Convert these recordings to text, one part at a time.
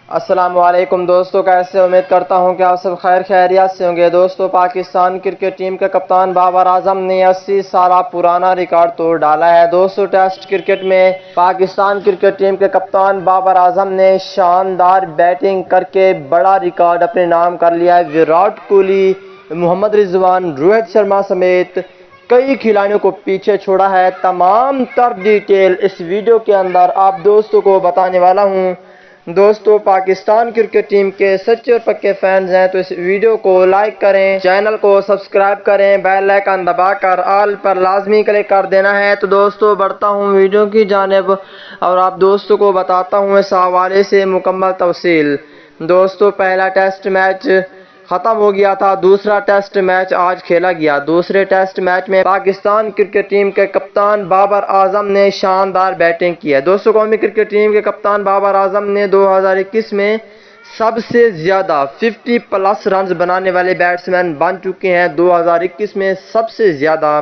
السلام علیکم دوستو، کیسے امید کرتا ہوں کہ آپ سب خیریت سے ہوں گے۔ دوستو، پاکستان کرکٹ ٹیم کے کپتان بابر اعظم نے 80 سالہ پرانا ریکارڈ توڑ ڈالا ہے۔ دوستو، ٹیسٹ کرکٹ میں پاکستان کرکٹ ٹیم کے کپتان بابر اعظم نے شاندار بیٹنگ کر کے بڑا ریکارڈ اپنے نام کر لیا ہے۔ وراٹ کوہلی، محمد رضوان، روہت شرما سمیت کئی کھلاڑیوں کو پیچھے چھوڑا ہے۔ تمام تر ڈیٹیل اس ویڈیو کے اندر آپ دوستوں کو بتانے والا ہوں۔ دوستو، پاکستان کرکٹ ٹیم کے سچے اور پکے فینز ہیں تو اس ویڈیو کو لائک کریں، چینل کو سبسکرائب کریں، بیل آئیکن دبا کر آل پر لازمی کلک کر دینا ہے۔ تو دوستو، بڑھتا ہوں ویڈیو کی جانب اور آپ دوستوں کو بتاتا ہوں اس حوالے سے مکمل تفصیل۔ دوستو، پہلا ٹیسٹ میچ ختم ہو گیا تھا، دوسرا ٹیسٹ میچ آج کھیلا گیا۔ دوسرے ٹیسٹ میچ میں پاکستان کرکٹ ٹیم کے کپتان بابر اعظم نے شاندار بیٹنگ کی ہے۔ دوستو، قومی کرکٹ ٹیم کے کپتان بابر اعظم نے 2021 میں سب سے زیادہ 50 پلس رنز بنانے والے بیٹسمین بن چکے ہیں۔ 2021 میں سب سے زیادہ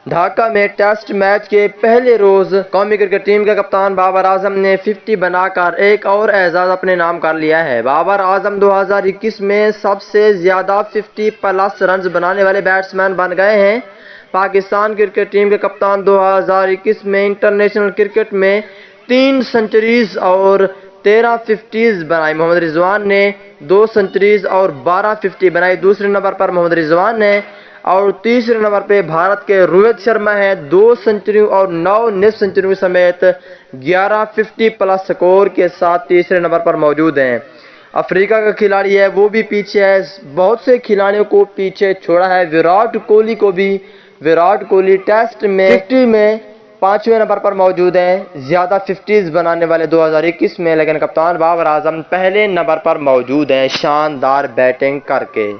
ڈھاکہ میں ٹیسٹ میچ کے پہلے روز قومی کرکٹ ٹیم کے کپتان بابر اعظم نے 50 بنا کر ایک اور اعزاز اپنے نام کر لیا ہے۔ بابر اعظم 2021 میں سب سے زیادہ 50 پلس رنز بنانے والے بیٹسمین بن گئے ہیں۔ پاکستان کرکٹ ٹیم کے کپتان 2021 میں انٹرنیشنل کرکٹ میں 3 سنچریز اور 13 50s بنائی۔ محمد رضوان نے 2 سنچریز اور 12 50 بنائی۔ دوسرے نمبر پر محمد رضوان نے اور تیسرے نمبر پہ بھارت کے روہت شرما ہیں، 2 سنچریوں اور 9 نصف سنچریوں سمیت 11 50 پلس سکور کے ساتھ تیسرے نمبر پر موجود ہیں۔ افریقہ کا کھلاڑی ہے، وہ بھی پیچھے ہے، بہت سے کھلاڑیوں کو پیچھے چھوڑا ہے۔ وراٹ کوہلی ٹیسٹ میں 50 میں 5ویں نمبر پر موجود ہیں، زیادہ 50s بنانے والے 2021 میں، لیکن کپتان بابر اعظم پہلے نمبر پر موجود ہیں شاندار بیٹنگ کر کے۔